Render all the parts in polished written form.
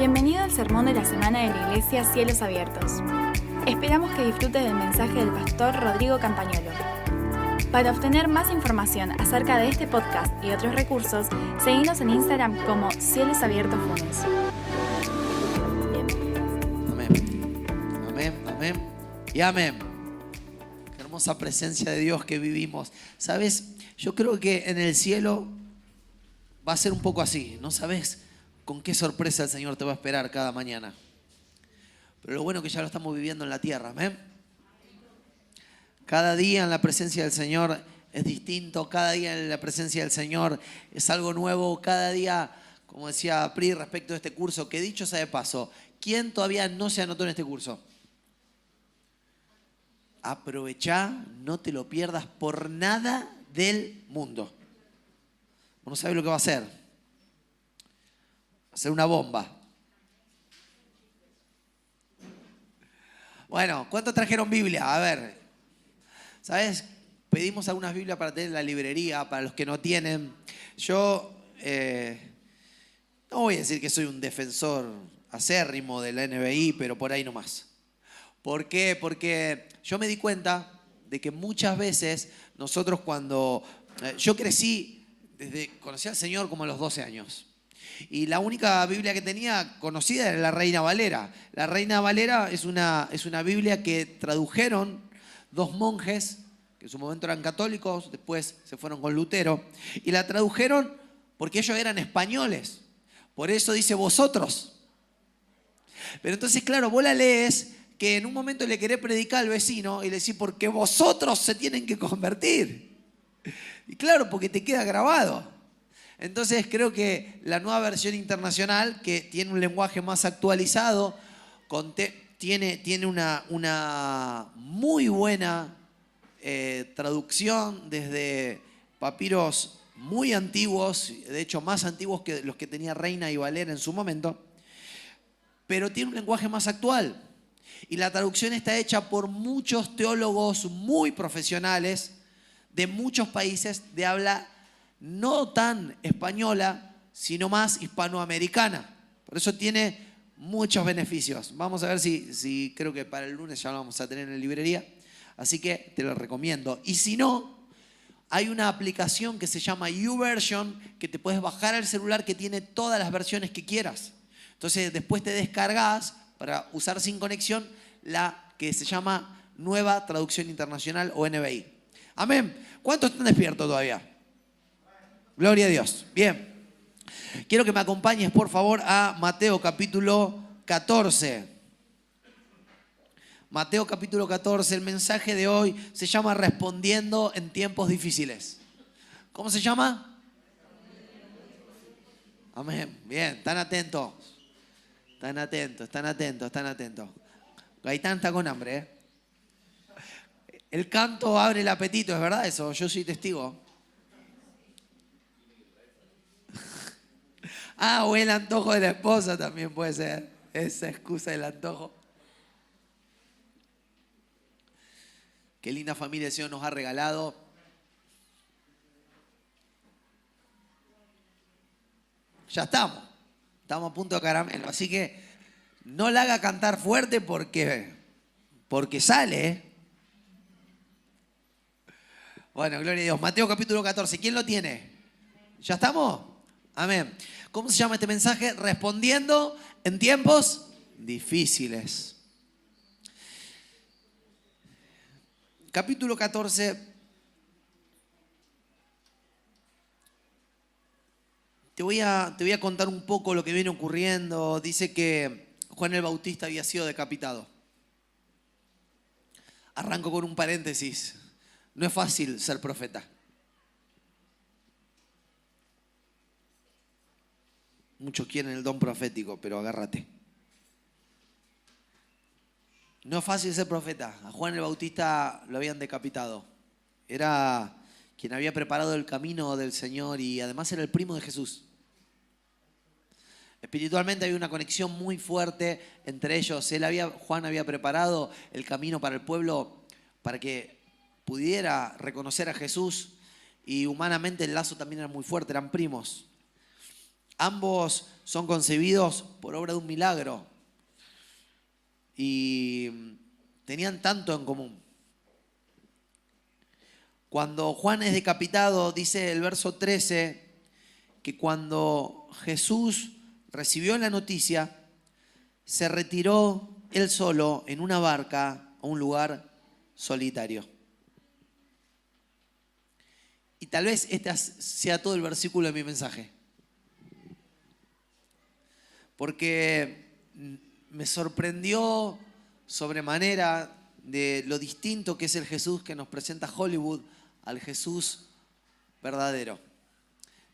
Bienvenido al sermón de la semana de la Iglesia Cielos Abiertos. Esperamos que disfrutes del mensaje del pastor Rodrigo Campagnolo. Para obtener más información acerca de este podcast y otros recursos, seguinos en Instagram como Cielos Abiertos Funes. Amén, amén, amén y amén. Qué hermosa presencia de Dios que vivimos. ¿Sabes? Yo creo que en el cielo va a ser un poco así. No sabes con qué sorpresa el Señor te va a esperar cada mañana. Pero lo bueno es que ya lo estamos viviendo en la tierra. Amén. Cada día en la presencia del Señor es distinto. Cada día en la presencia del Señor es algo nuevo. Cada día, como decía Pri respecto a este curso, que dicho sea de paso, ¿quién todavía no se anotó en este curso? Aprovechá, no te lo pierdas por nada del mundo. No sabes lo que va a hacer. Va a ser una bomba. Bueno, ¿cuántos trajeron Biblia? A ver, ¿sabes? Pedimos algunas Biblias para tener en la librería, para los que no tienen. Yo no voy a decir que soy un defensor acérrimo de la NBI, pero por ahí nomás. ¿Por qué? Porque yo me di cuenta de que muchas veces nosotros cuando... yo crecí, conocí al Señor como a los 12 años. Y la única Biblia que tenía conocida era la Reina Valera. La Reina Valera es una Biblia que tradujeron dos monjes, que en su momento eran católicos, después se fueron con Lutero, y la tradujeron porque ellos eran españoles. Por eso dice vosotros. Pero entonces, claro, vos la lees que en un momento le querés predicar al vecino y le decís, porque vosotros se tienen que convertir. Y claro, porque te queda grabado. Entonces creo que la nueva versión internacional, que tiene un lenguaje más actualizado, tiene una muy buena traducción desde papiros muy antiguos, de hecho más antiguos que los que tenía Reina y Valera en su momento, pero tiene un lenguaje más actual. Y la traducción está hecha por muchos teólogos muy profesionales de muchos países de habla no tan española, sino más hispanoamericana. Por eso tiene muchos beneficios. Vamos a ver si creo que para el lunes ya lo vamos a tener en la librería. Así que te lo recomiendo. Y si no, hay una aplicación que se llama YouVersion que te puedes bajar al celular que tiene todas las versiones que quieras. Entonces después te descargas para usar sin conexión la que se llama Nueva Traducción Internacional o NBI. Amén. ¿Cuántos están despiertos todavía? Gloria a Dios. Bien. Quiero que me acompañes, por favor, a Mateo capítulo 14. Mateo capítulo 14. El mensaje de hoy se llama Respondiendo en tiempos difíciles. ¿Cómo se llama? Amén. Bien, están atentos. Están atentos, están atentos, están atentos. Gaitán está con hambre, ¿eh? El canto abre el apetito, ¿es verdad eso? Yo soy testigo. O el antojo de la esposa también puede ser. Esa excusa del antojo. Qué linda familia el Señor nos ha regalado. Ya estamos. Estamos a punto de caramelo. Así que no la haga cantar fuerte porque sale, ¿eh? Bueno, gloria a Dios. Mateo capítulo 14. ¿Quién lo tiene? ¿Ya estamos? Amén. ¿Cómo se llama este mensaje? Respondiendo en tiempos difíciles. Capítulo 14. Te voy a contar un poco lo que viene ocurriendo. Dice que Juan el Bautista había sido decapitado. Arranco con un paréntesis. No es fácil ser profeta. Muchos quieren el don profético, pero agárrate. No es fácil ser profeta. A Juan el Bautista lo habían decapitado. Era quien había preparado el camino del Señor y además era el primo de Jesús. Espiritualmente había una conexión muy fuerte entre ellos. Juan había preparado el camino para el pueblo para que pudiera reconocer a Jesús y humanamente el lazo también era muy fuerte, eran primos. Ambos son concebidos por obra de un milagro y tenían tanto en común. Cuando Juan es decapitado, dice el verso 13, que cuando Jesús recibió la noticia, se retiró él solo en una barca a un lugar solitario. Y tal vez este sea todo el versículo de mi mensaje. Porque me sorprendió sobremanera de lo distinto que es el Jesús que nos presenta Hollywood al Jesús verdadero.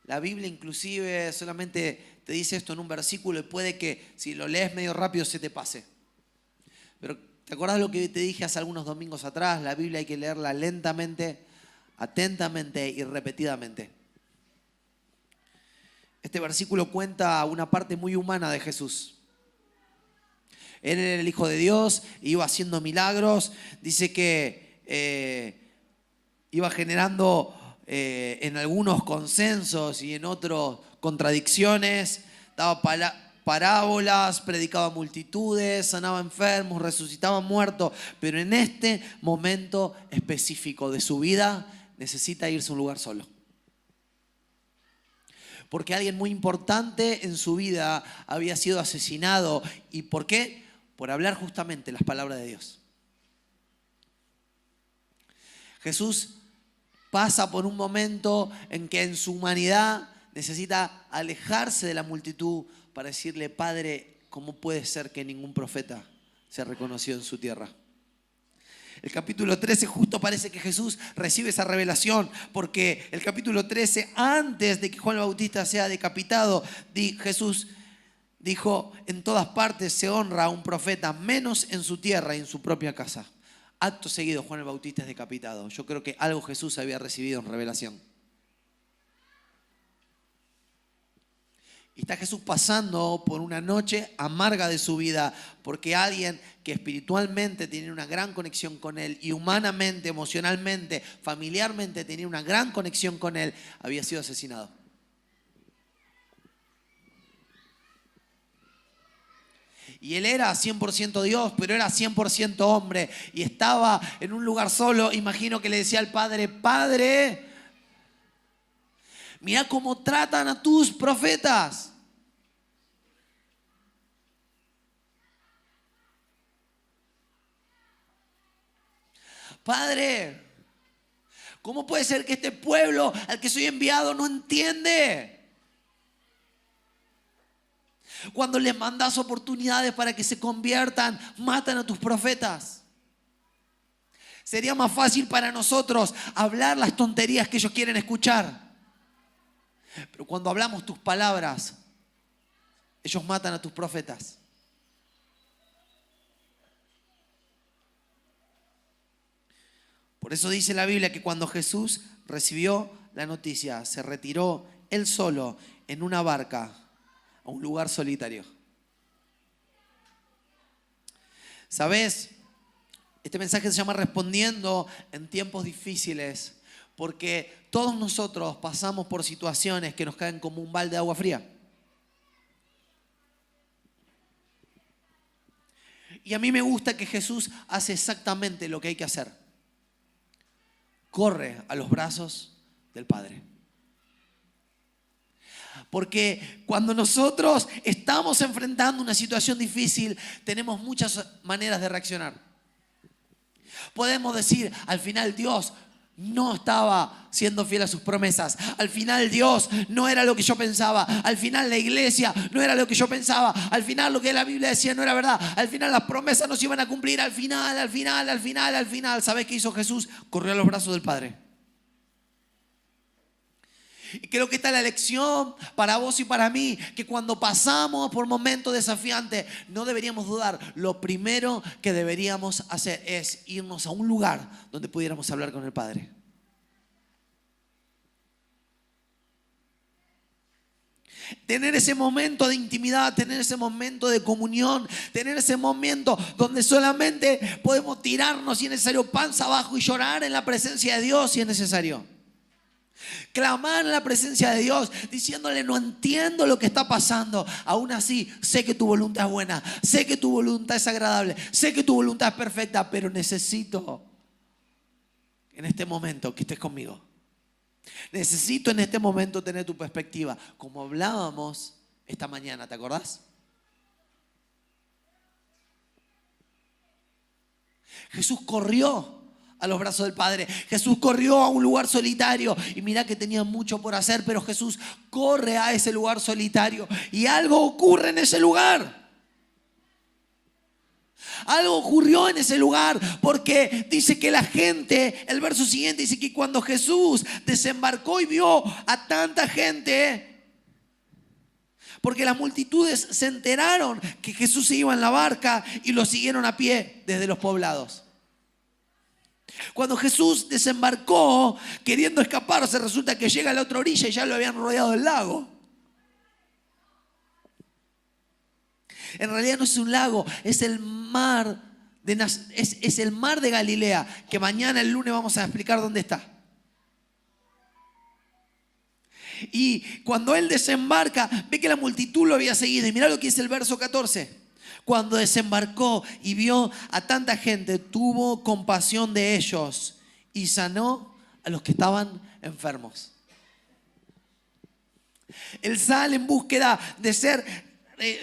La Biblia inclusive solamente te dice esto en un versículo y puede que si lo lees medio rápido se te pase. Pero ¿te acordás lo que te dije hace algunos domingos atrás? La Biblia hay que leerla lentamente, atentamente y repetidamente. Este versículo cuenta una parte muy humana de Jesús. Él era el Hijo de Dios, iba haciendo milagros. Dice que iba generando en algunos consensos y en otros contradicciones. Daba parábolas, predicaba a multitudes, sanaba enfermos, resucitaba muertos. Pero en este momento específico de su vida necesita irse a un lugar solo. Porque alguien muy importante en su vida había sido asesinado. ¿Y por qué? Por hablar justamente las palabras de Dios. Jesús pasa por un momento en que en su humanidad necesita alejarse de la multitud para decirle: Padre, ¿cómo puede ser que ningún profeta se reconoció en su tierra? El capítulo 13 justo parece que Jesús recibe esa revelación, porque el capítulo 13, antes de que Juan el Bautista sea decapitado, Jesús dijo: en todas partes se honra a un profeta, menos en su tierra y en su propia casa. Acto seguido Juan el Bautista es decapitado. Yo creo que algo Jesús había recibido en revelación. Y está Jesús pasando por una noche amarga de su vida, porque alguien que espiritualmente tenía una gran conexión con Él y humanamente, emocionalmente, familiarmente tenía una gran conexión con Él, había sido asesinado. Y Él era 100% Dios, pero era 100% hombre. Y estaba en un lugar solo. Imagino que le decía al Padre: Padre, mira cómo tratan a tus profetas. Padre, ¿cómo puede ser que este pueblo al que soy enviado no entiende? Cuando les mandas oportunidades para que se conviertan, matan a tus profetas. Sería más fácil para nosotros hablar las tonterías que ellos quieren escuchar. Pero cuando hablamos tus palabras, ellos matan a tus profetas. Por eso dice la Biblia que cuando Jesús recibió la noticia, se retiró él solo en una barca a un lugar solitario. ¿Sabes? Este mensaje se llama Respondiendo en tiempos difíciles, porque todos nosotros pasamos por situaciones que nos caen como un balde de agua fría. Y a mí me gusta que Jesús hace exactamente lo que hay que hacer. Corre a los brazos del Padre. Porque cuando nosotros estamos enfrentando una situación difícil, tenemos muchas maneras de reaccionar. Podemos decir: al final Dios no estaba siendo fiel a sus promesas. Al final Dios no era lo que yo pensaba. Al final la iglesia no era lo que yo pensaba. Al final lo que la Biblia decía no era verdad. Al final las promesas no se iban a cumplir. Al final. ¿Sabés qué hizo Jesús? Corrió a los brazos del Padre. Y creo que esta es la lección para vos y para mí, que cuando pasamos por momentos desafiantes no deberíamos dudar. Lo primero que deberíamos hacer es irnos a un lugar donde pudiéramos hablar con el Padre. Tener ese momento de intimidad, tener ese momento de comunión, tener ese momento donde solamente podemos tirarnos, si es necesario, panza abajo y llorar en la presencia de Dios si es necesario. Clamar en la presencia de Dios, diciéndole: no entiendo lo que está pasando. Aún así, sé que tu voluntad es buena, sé que tu voluntad es agradable, sé que tu voluntad es perfecta, pero necesito en este momento que estés conmigo. Necesito en este momento tener tu perspectiva, como hablábamos esta mañana, ¿te acordás? Jesús corrió a los brazos del Padre. Jesús corrió a un lugar solitario y mira que tenía mucho por hacer, pero Jesús corre a ese lugar solitario y algo ocurre en ese lugar. Algo ocurrió en ese lugar, porque dice que la gente, el verso siguiente dice que cuando Jesús desembarcó y vio a tanta gente, porque las multitudes se enteraron que Jesús se iba en la barca y lo siguieron a pie desde los poblados. Cuando Jesús desembarcó queriendo escaparse, resulta que llega a la otra orilla y ya lo habían rodeado del lago. En realidad no es un lago, es el mar es el mar de Galilea, que mañana el lunes vamos a explicar dónde está. Y cuando él desembarca, ve que la multitud lo había seguido. Y mirá lo que dice el verso 14. Cuando desembarcó y vio a tanta gente, tuvo compasión de ellos y sanó a los que estaban enfermos. Él sale en búsqueda de ser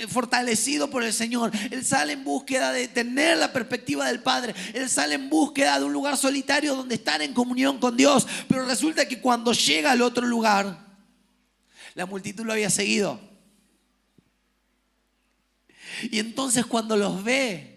fortalecido por el Señor. Él sale en búsqueda de tener la perspectiva del Padre. Él sale en búsqueda de un lugar solitario donde estar en comunión con Dios. Pero resulta que cuando llega al otro lugar, la multitud lo había seguido. Y entonces cuando los ve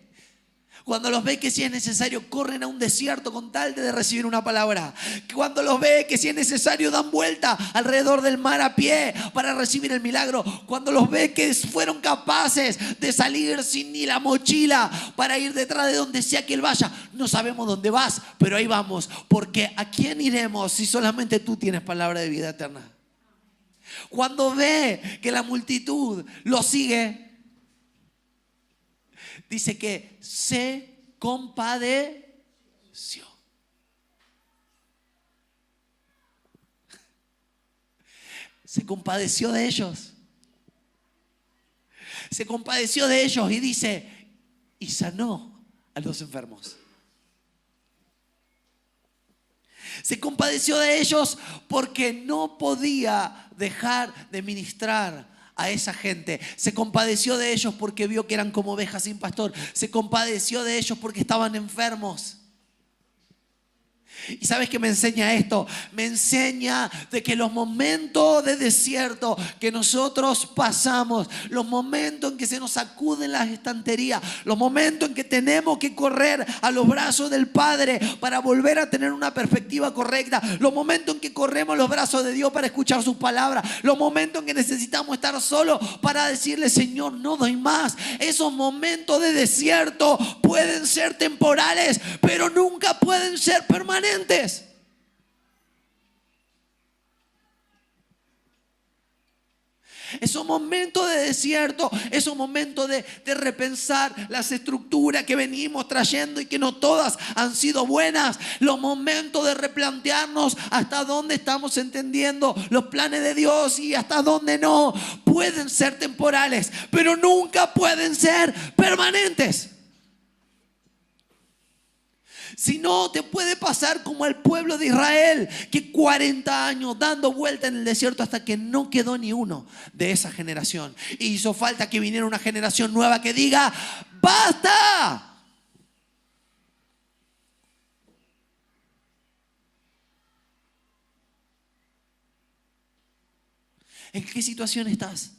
que si es necesario corren a un desierto con tal de recibir una palabra. Cuando los ve que si es necesario dan vuelta alrededor del mar a pie para recibir el milagro. Cuando los ve que fueron capaces de salir sin ni la mochila para ir detrás de donde sea que él vaya. No sabemos dónde vas, pero ahí vamos. Porque ¿a quién iremos si solamente tú tienes palabra de vida eterna? Cuando ve que la multitud lo sigue, dice que se compadeció. Se compadeció de ellos. Se compadeció de ellos y dice, y sanó a los enfermos. Se compadeció de ellos porque no podía dejar de ministrar a esa gente. Se compadeció de ellos porque vio que eran como ovejas sin pastor. Se compadeció de ellos porque estaban enfermos. ¿Y sabes qué me enseña esto? Me enseña de que los momentos de desierto que nosotros pasamos, los momentos en que se nos sacuden las estanterías, los momentos en que tenemos que correr a los brazos del Padre para volver a tener una perspectiva correcta, los momentos en que corremos a los brazos de Dios para escuchar sus palabras, los momentos en que necesitamos estar solos para decirle, Señor, no doy más. Esos momentos de desierto pueden ser temporales, pero nunca pueden ser permanentes. Esos momentos de desierto, esos momentos de repensar las estructuras que venimos trayendo y que no todas han sido buenas. Los momentos de replantearnos hasta dónde estamos entendiendo los planes de Dios y hasta dónde no. Pueden ser temporales, pero nunca pueden ser permanentes. Si no, te puede pasar como al pueblo de Israel, que 40 años dando vuelta en el desierto hasta que no quedó ni uno de esa generación. Y hizo falta que viniera una generación nueva que diga, ¡basta! ¿En qué situación estás?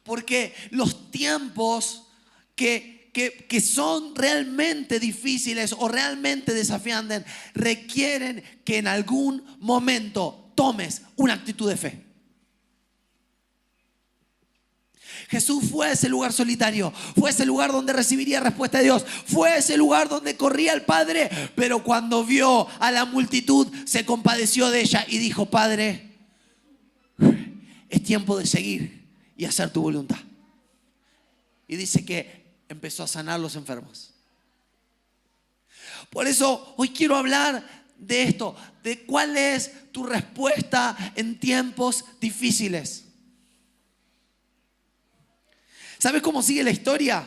Porque los tiempos que son realmente difíciles o realmente desafiantes requieren que en algún momento tomes una actitud de fe. Jesús fue a ese lugar solitario, fue a ese lugar donde recibiría respuesta de Dios, fue a ese lugar donde corría el Padre, pero cuando vio a la multitud se compadeció de ella y dijo, Padre, es tiempo de seguir y hacer tu voluntad. Y dice que empezó a sanar los enfermos. Por eso hoy quiero hablar de esto, de cuál es tu respuesta en tiempos difíciles. ¿Sabes cómo sigue la historia?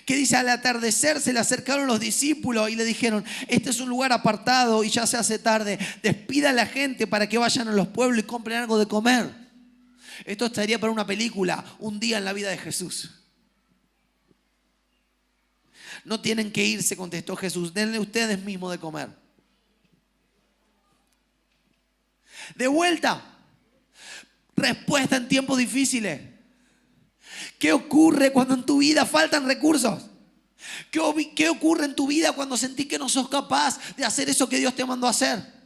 Que dice, al atardecer se le acercaron los discípulos y le dijeron, este es un lugar apartado y ya se hace tarde, despida a la gente para que vayan a los pueblos y compren algo de comer. Esto estaría para una película, un día en la vida de Jesús. No tienen que irse, contestó Jesús, denle ustedes mismos de comer. De vuelta, respuesta en tiempos difíciles. ¿Qué ocurre cuando en tu vida faltan recursos? ¿Qué ocurre en tu vida cuando sentís que no sos capaz de hacer eso que Dios te mandó a hacer?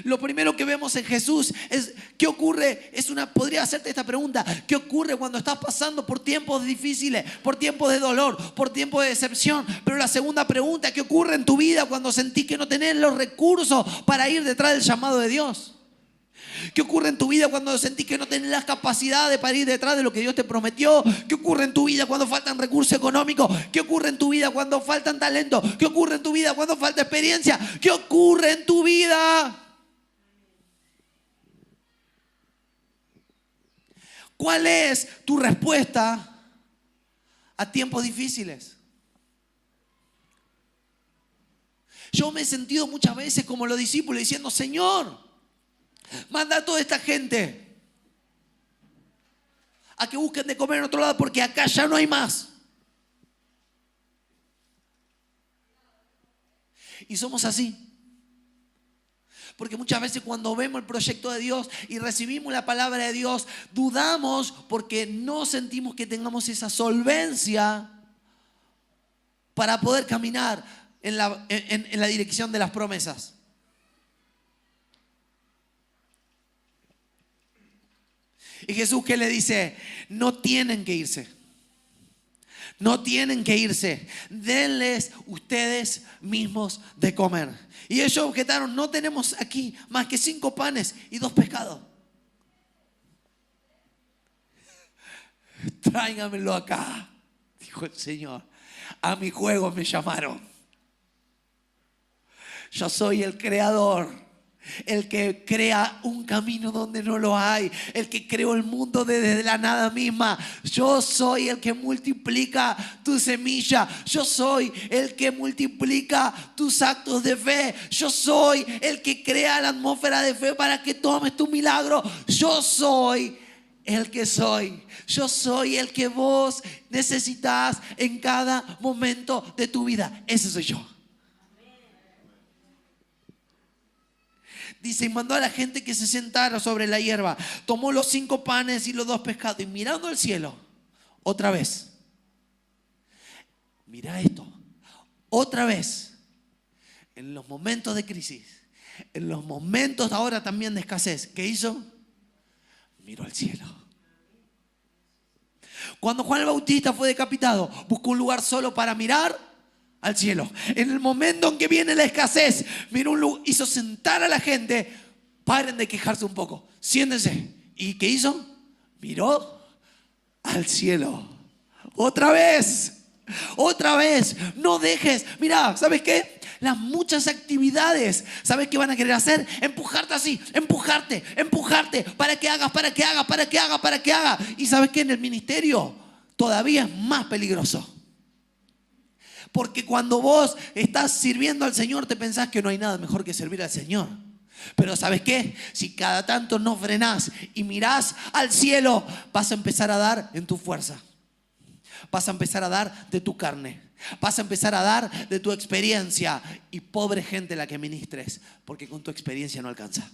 Lo primero que vemos en Jesús es ¿qué ocurre? Podría hacerte esta pregunta. ¿Qué ocurre cuando estás pasando por tiempos difíciles, por tiempos de dolor, por tiempos de decepción? Pero la segunda pregunta, ¿qué ocurre en tu vida cuando sentís que no tenés los recursos para ir detrás del llamado de Dios? ¿Qué ocurre en tu vida cuando sentís que no tenés las capacidades para ir detrás de lo que Dios te prometió? ¿Qué ocurre en tu vida cuando faltan recursos económicos? ¿Qué ocurre en tu vida cuando faltan talento? ¿Qué ocurre en tu vida cuando falta experiencia? ¿Qué ocurre en tu vida? ¿Cuál es tu respuesta a tiempos difíciles? Yo me he sentido muchas veces como los discípulos diciendo, Señor, manda a toda esta gente a que busquen de comer en otro lado porque acá ya no hay más. Y somos así. Porque muchas veces cuando vemos el proyecto de Dios y recibimos la palabra de Dios, dudamos porque no sentimos que tengamos esa solvencia para poder caminar en la dirección de las promesas. Y Jesús, ¿qué le dice? No tienen que irse. No tienen que irse. Denles ustedes mismos de comer. Y ellos objetaron, no tenemos aquí más que 5 panes y 2 pescados. Tráigamelo acá, dijo el Señor. A mi juego me llamaron. Yo soy el creador. El que crea un camino donde no lo hay. El que creó el mundo desde la nada misma. Yo soy el que multiplica tu semilla. Yo soy el que multiplica tus actos de fe. Yo soy el que crea la atmósfera de fe para que tomes tu milagro. Yo soy el que soy. Yo soy el que vos necesitas en cada momento de tu vida. Ese soy yo. Dice, y mandó a la gente que se sentara sobre la hierba. Tomó los 5 panes y los 2 pescados. Y mirando al cielo, otra vez. Mira esto. Otra vez. En los momentos de crisis. En los momentos ahora también de escasez. ¿Qué hizo? Miró al cielo. Cuando Juan el Bautista fue decapitado, buscó un lugar solo para mirar al cielo. En el momento en que viene la escasez, hizo sentar a la gente. Paren de quejarse un poco, siéntense. ¿Y qué hizo? Miró al cielo. Otra vez. No dejes. Mira, ¿sabes qué? Las muchas actividades, ¿sabes qué van a querer hacer? Empujarte así, empujarte para que hagas. Y ¿sabes qué? En el ministerio todavía es más peligroso. Porque cuando vos estás sirviendo al Señor, te pensás que no hay nada mejor que servir al Señor. Pero ¿sabes qué? Si cada tanto no frenás y mirás al cielo, vas a empezar a dar en tu fuerza. Vas a empezar a dar de tu carne. Vas a empezar a dar de tu experiencia. Y pobre gente la que ministres, porque con tu experiencia no alcanza.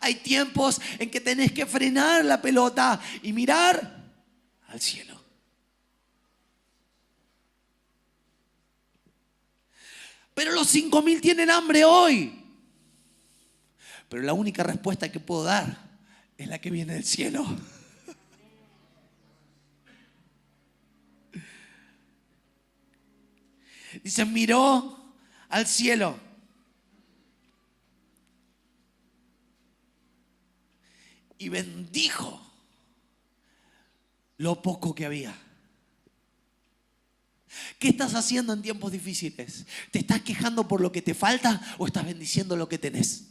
Hay tiempos en que tenés que frenar la pelota y mirar al cielo. Pero los 5.000 tienen hambre hoy. Pero la única respuesta que puedo dar es la que viene del cielo. Dice, miró al cielo. Y bendijo lo poco que había. ¿Qué estás haciendo en tiempos difíciles? ¿Te estás quejando por lo que te falta o estás bendiciendo lo que tenés?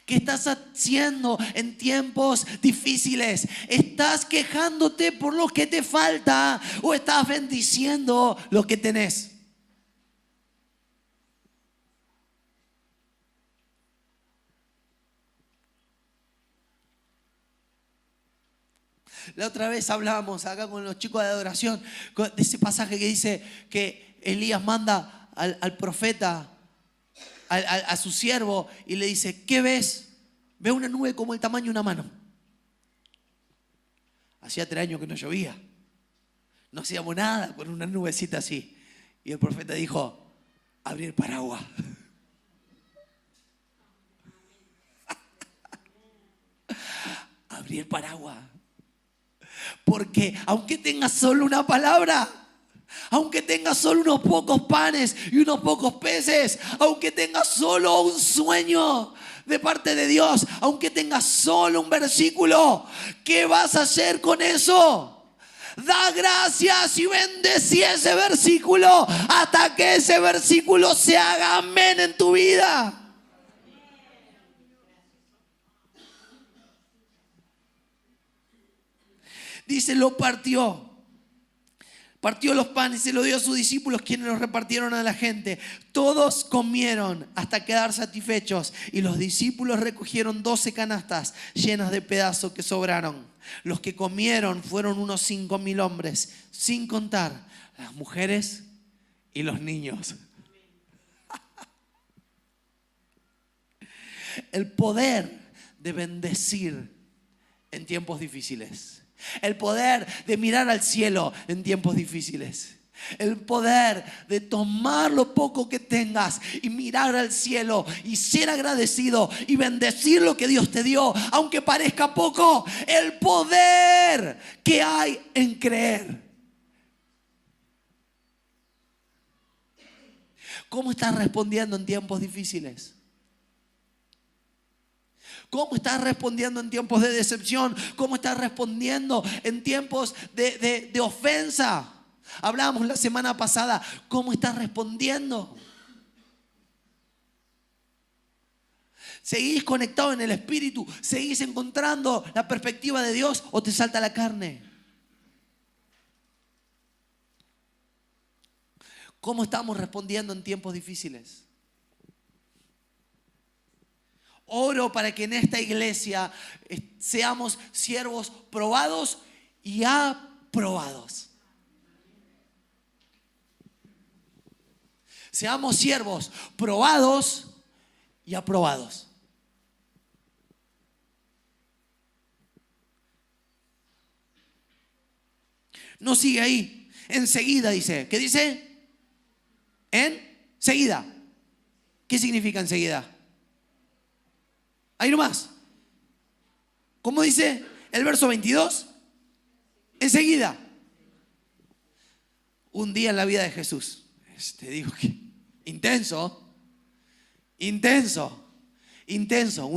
¿Qué estás haciendo en tiempos difíciles? ¿Estás quejándote por lo que te falta o estás bendiciendo lo que tenés? La otra vez hablábamos acá con los chicos de adoración de ese pasaje que dice que Elías manda al profeta, a su siervo, y le dice: ¿qué ves? Veo una nube como el tamaño de una mano. Hacía 3 años que no llovía. No hacíamos nada con una nubecita así. Y el profeta dijo: abrí el paraguas. Abrí el paraguas. Porque aunque tengas solo una palabra, aunque tengas solo unos pocos panes y unos pocos peces, aunque tengas solo un sueño de parte de Dios, aunque tengas solo un versículo, ¿qué vas a hacer con eso? Da gracias y bendecí ese versículo hasta que ese versículo se haga amén en tu vida. Dice, lo partió los panes y se lo dio a sus discípulos, quienes los repartieron a la gente. Todos comieron hasta quedar satisfechos y los discípulos recogieron 12 canastas llenas de pedazos que sobraron. Los que comieron fueron unos 5.000 hombres, sin contar las mujeres y los niños. El poder de bendecir en tiempos difíciles. El poder de mirar al cielo en tiempos difíciles. El poder de tomar lo poco que tengas y mirar al cielo y ser agradecido y bendecir lo que Dios te dio, aunque parezca poco. El poder que hay en creer. ¿Cómo estás respondiendo en tiempos difíciles? ¿Cómo estás respondiendo en tiempos de decepción? ¿Cómo estás respondiendo en tiempos de ofensa? Hablábamos la semana pasada. ¿Cómo estás respondiendo? ¿Seguís conectado en el Espíritu? ¿Seguís encontrando la perspectiva de Dios o te salta la carne? ¿Cómo estamos respondiendo en tiempos difíciles? Oro para que en esta iglesia seamos siervos probados y aprobados. Seamos siervos probados y aprobados. No sigue ahí. Enseguida dice. ¿Qué dice? Enseguida. ¿Qué significa enseguida? Ahí nomás. ¿Cómo dice el verso 22? Enseguida. Un día en la vida de Jesús. Te digo que intenso. Un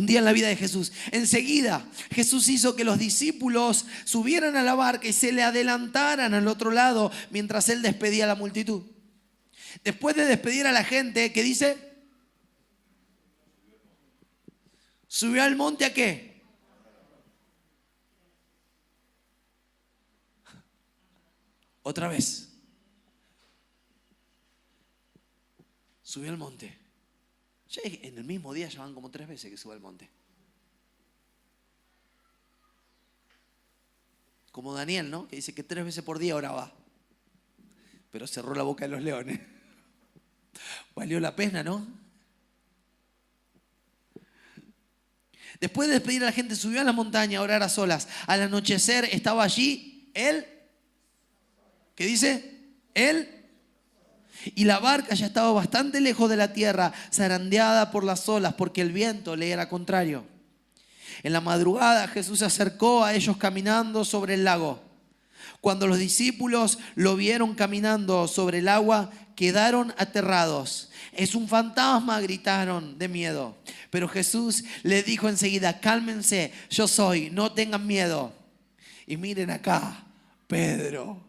día en la vida de Jesús. Enseguida Jesús hizo que los discípulos subieran a la barca y se le adelantaran al otro lado mientras él despedía a la multitud. Después de despedir a la gente, ¿qué dice? ¿Subió al monte a qué? Otra vez. Subió al monte. Ya en el mismo día ya van como 3 veces que sube al monte. Como Daniel, ¿no? Que dice que 3 veces por día oraba. Pero cerró la boca de los leones. Valió la pena, ¿no? Después de despedir a la gente, subió a la montaña a orar a solas. Al anochecer estaba allí él. ¿Qué dice? Él. Y la barca ya estaba bastante lejos de la tierra, zarandeada por las olas, porque el viento le era contrario. En la madrugada Jesús se acercó a ellos caminando sobre el lago. Cuando los discípulos lo vieron caminando sobre el agua, quedaron aterrados. Es un fantasma, gritaron de miedo. Pero Jesús les dijo enseguida: cálmense, yo soy, no tengan miedo. Y miren acá, Pedro,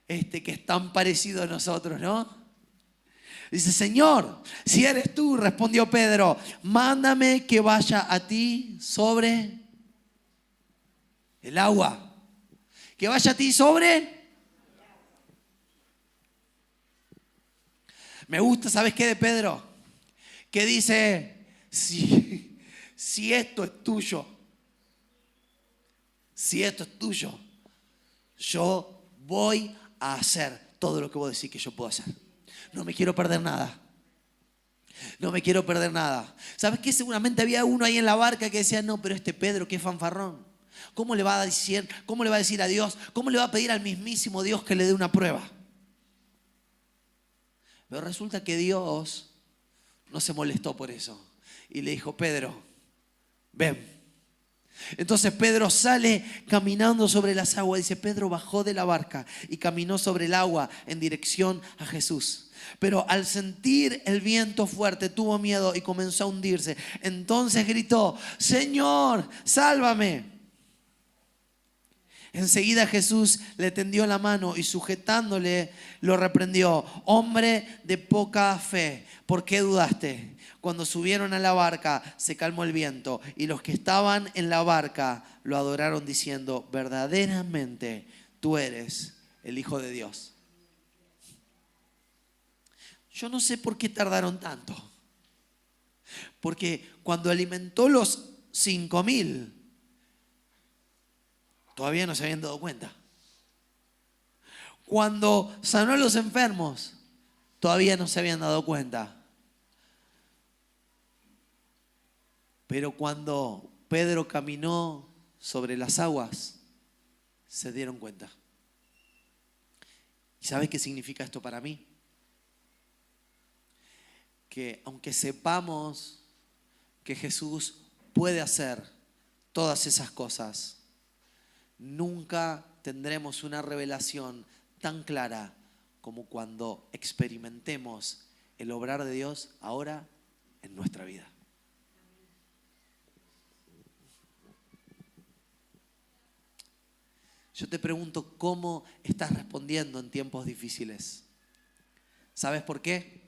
que es tan parecido a nosotros, ¿no? Dice, Señor, si eres tú, respondió Pedro, mándame que vaya a ti sobre el agua. Que vaya a ti sobre. Me gusta, ¿sabes qué de Pedro? Que dice, si esto es tuyo, si esto es tuyo, yo voy a hacer todo lo que vos decís que yo puedo hacer. No me quiero perder nada. No me quiero perder nada. ¿Sabes qué? Seguramente había uno ahí en la barca que decía, no, pero Pedro, qué fanfarrón. ¿Cómo le va a decir a Dios? ¿Cómo le va a pedir al mismísimo Dios que le dé una prueba? Pero resulta que Dios no se molestó por eso. Y le dijo, Pedro, ven. Entonces Pedro sale caminando sobre las aguas. Dice, Pedro bajó de la barca y caminó sobre el agua en dirección a Jesús. Pero al sentir el viento fuerte tuvo miedo y comenzó a hundirse. Entonces gritó, Señor, sálvame. Enseguida Jesús le tendió la mano y sujetándole lo reprendió. Hombre de poca fe, ¿por qué dudaste? Cuando subieron a la barca se calmó el viento y los que estaban en la barca lo adoraron diciendo, verdaderamente tú eres el Hijo de Dios. Yo no sé por qué tardaron tanto. Porque cuando alimentó los 5,000, todavía no se habían dado cuenta. Cuando sanó a los enfermos, todavía no se habían dado cuenta. Pero cuando Pedro caminó sobre las aguas, se dieron cuenta. ¿Y sabes qué significa esto para mí? Que aunque sepamos que Jesús puede hacer todas esas cosas, nunca tendremos una revelación tan clara como cuando experimentemos el obrar de Dios ahora en nuestra vida. Yo te pregunto, ¿cómo estás respondiendo en tiempos difíciles? ¿Sabes por qué?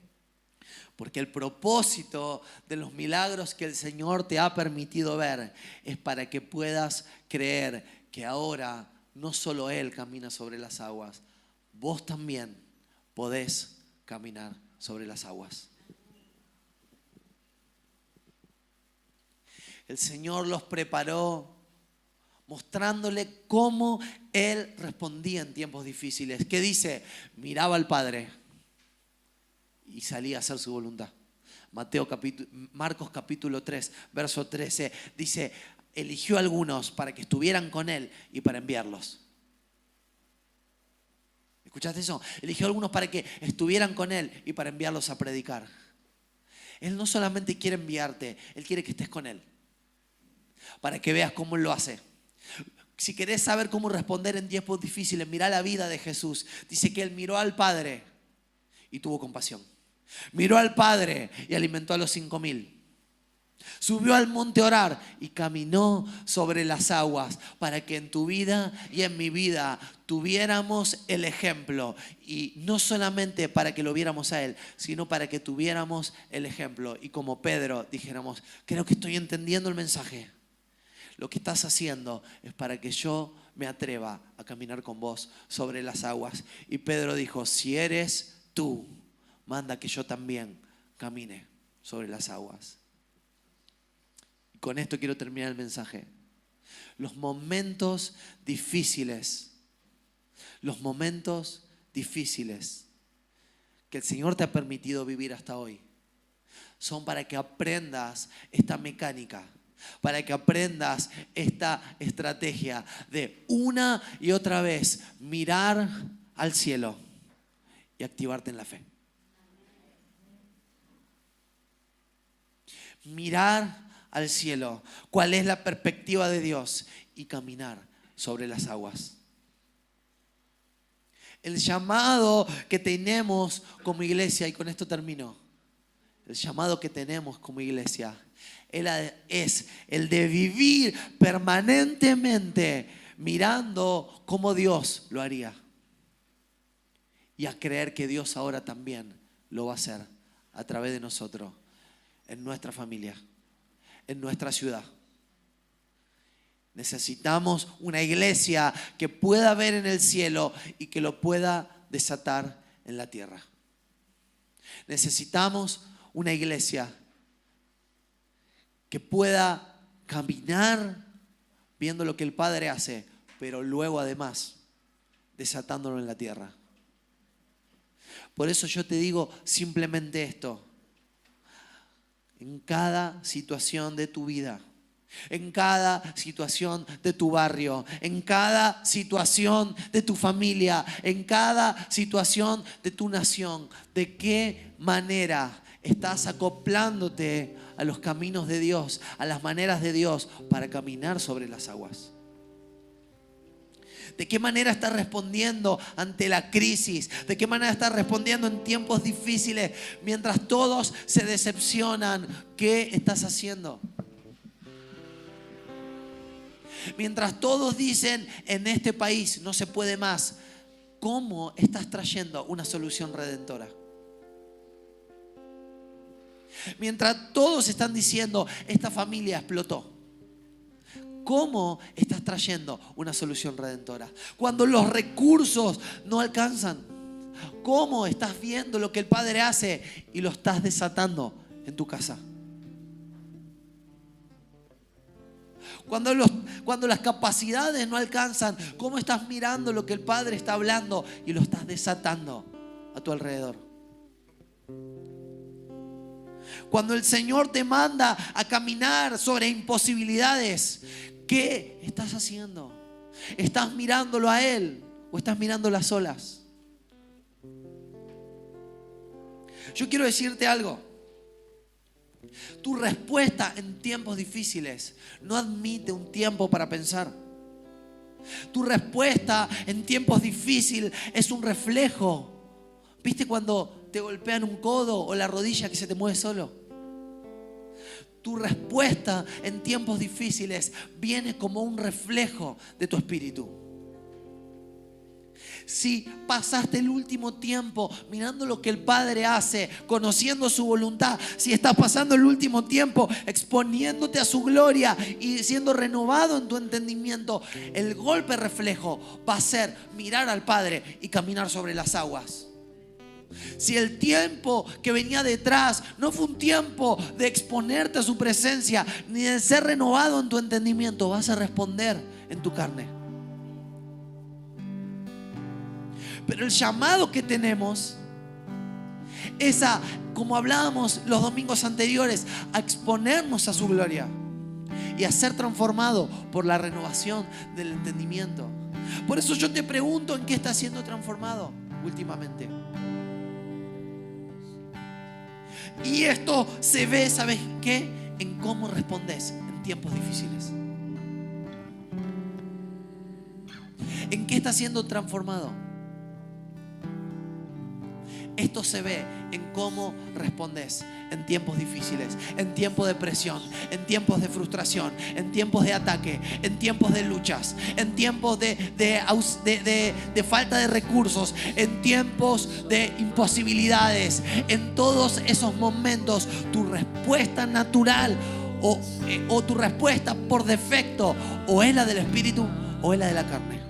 Porque el propósito de los milagros que el Señor te ha permitido ver es para que puedas creer que ahora no solo Él camina sobre las aguas, vos también podés caminar sobre las aguas. El Señor los preparó mostrándole cómo Él respondía en tiempos difíciles. ¿Qué dice? Miraba al Padre y salía a hacer su voluntad. Marcos capítulo 3, verso 13, dice, eligió a algunos para que estuvieran con Él y para enviarlos. ¿Escuchaste eso? Eligió a algunos para que estuvieran con Él y para enviarlos a predicar. Él no solamente quiere enviarte, Él quiere que estés con Él, para que veas cómo Él lo hace. Si querés saber cómo responder en tiempos difíciles, mirá la vida de Jesús. Dice que Él miró al Padre y tuvo compasión. Miró al Padre y alimentó a los 5,000. Subió al monte a orar y caminó sobre las aguas para que en tu vida y en mi vida tuviéramos el ejemplo. Y no solamente para que lo viéramos a Él, sino para que tuviéramos el ejemplo. Y como Pedro dijéramos, creo que estoy entendiendo el mensaje. Lo que estás haciendo es para que yo me atreva a caminar con vos sobre las aguas. Y Pedro dijo, si eres tú, manda que yo también camine sobre las aguas. Y con esto quiero terminar el mensaje. Los momentos difíciles que el Señor te ha permitido vivir hasta hoy son para que aprendas esta mecánica, para que aprendas esta estrategia de una y otra vez mirar al cielo y activarte en la fe. Mirar al cielo, cuál es la perspectiva de Dios y caminar sobre las aguas. El llamado que tenemos como iglesia, y con esto termino, el llamado que tenemos como iglesia es el de vivir permanentemente mirando cómo Dios lo haría. Y a creer que Dios ahora también lo va a hacer a través de nosotros, en nuestra familia, en nuestra ciudad. Necesitamos una iglesia que pueda ver en el cielo y que lo pueda desatar en la tierra. Necesitamos una iglesia que pueda caminar viendo lo que el Padre hace, pero luego además desatándolo en la tierra. Por eso yo te digo simplemente esto: en cada situación de tu vida, en cada situación de tu barrio, en cada situación de tu familia, en cada situación de tu nación, ¿de qué manera estás acoplándote a los caminos de Dios, a las maneras de Dios para caminar sobre las aguas? ¿De qué manera estás respondiendo ante la crisis? ¿De qué manera estás respondiendo en tiempos difíciles mientras todos se decepcionan? ¿Qué estás haciendo? Mientras todos dicen en este país no se puede más, ¿cómo estás trayendo una solución redentora? Mientras todos están diciendo esta familia explotó, ¿cómo estás trayendo una solución redentora? Cuando los recursos no alcanzan, ¿cómo estás viendo lo que el Padre hace y lo estás desatando en tu casa? Cuando las capacidades no alcanzan, ¿cómo estás mirando lo que el Padre está hablando y lo estás desatando a tu alrededor? Cuando el Señor te manda a caminar sobre imposibilidades, ¿qué estás haciendo? ¿Estás mirándolo a Él o estás mirando las olas? Yo quiero decirte algo. Tu respuesta en tiempos difíciles no admite un tiempo para pensar. Tu respuesta en tiempos difíciles es un reflejo. ¿Viste cuando te golpean un codo o la rodilla que se te mueve solo? Tu respuesta en tiempos difíciles viene como un reflejo de tu espíritu. Si pasaste el último tiempo mirando lo que el Padre hace, conociendo su voluntad, si estás pasando el último tiempo exponiéndote a su gloria y siendo renovado en tu entendimiento, el golpe reflejo va a ser mirar al Padre y caminar sobre las aguas. Si el tiempo que venía detrás no fue un tiempo de exponerte a su presencia ni de ser renovado en tu entendimiento, vas a responder en tu carne. Pero el llamado que tenemos es a, como hablábamos los domingos anteriores, a exponernos a su gloria y a ser transformado por la renovación del entendimiento. Por eso yo te pregunto, ¿en qué estás siendo transformado últimamente? Y esto se ve, ¿sabes qué? En cómo respondes en tiempos difíciles. ¿En qué estás siendo transformado? Esto se ve en cómo respondes en tiempos difíciles, en tiempos de presión, en tiempos de frustración, en tiempos de ataque, en tiempos de luchas, en tiempos de falta de recursos, en tiempos de imposibilidades. En todos esos momentos, tu respuesta natural o tu respuesta por defecto o es la del espíritu o es la de la carne.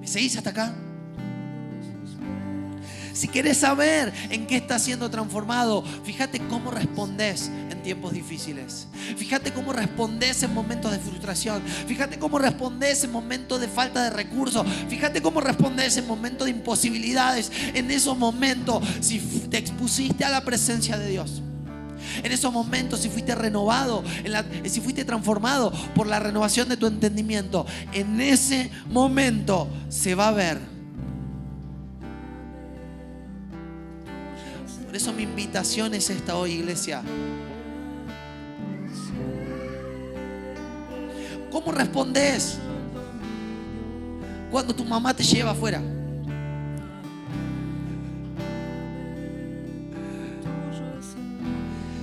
¿Seguís hasta acá? Si querés saber en qué estás siendo transformado, fíjate cómo respondes en tiempos difíciles. Fíjate cómo respondes en momentos de frustración. Fíjate cómo respondes en momentos de falta de recursos. Fíjate cómo respondes en momentos de imposibilidades. En esos momentos, si te expusiste a la presencia de Dios. En esos momentos, si fuiste renovado, si fuiste transformado por la renovación de tu entendimiento, en ese momento se va a ver. Por eso mi invitación es esta hoy, iglesia. ¿Cómo respondes cuando tu mamá te lleva afuera?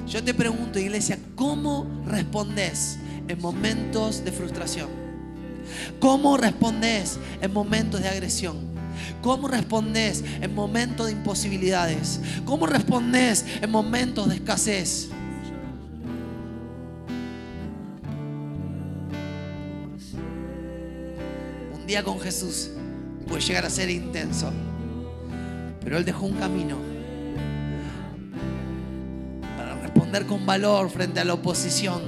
Yo te pregunto, iglesia, ¿cómo respondes en momentos de frustración? ¿Cómo respondes en momentos de agresión? ¿Cómo respondes en momentos de imposibilidades? ¿Cómo respondes en momentos de escasez? Un día con Jesús puede llegar a ser intenso, pero Él dejó un camino para responder con valor frente a la oposición,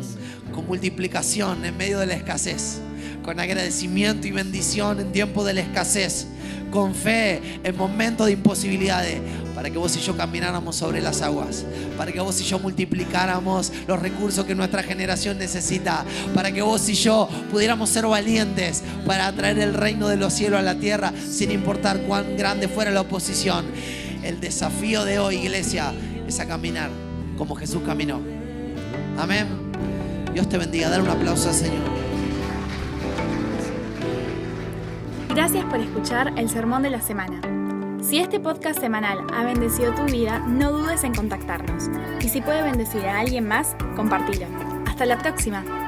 con multiplicación en medio de la escasez, con agradecimiento y bendición en tiempo de la escasez, con fe en momentos de imposibilidades, para que vos y yo camináramos sobre las aguas, para que vos y yo multiplicáramos los recursos que nuestra generación necesita, para que vos y yo pudiéramos ser valientes para traer el reino de los cielos a la tierra, sin importar cuán grande fuera la oposición. El desafío de hoy, iglesia, es a caminar como Jesús caminó. Amén. Dios te bendiga. Dar un aplauso al Señor. Gracias por escuchar el Sermón de la Semana. Si este podcast semanal ha bendecido tu vida, no dudes en contactarnos. Y si puede bendecir a alguien más, compártelo. Hasta la próxima.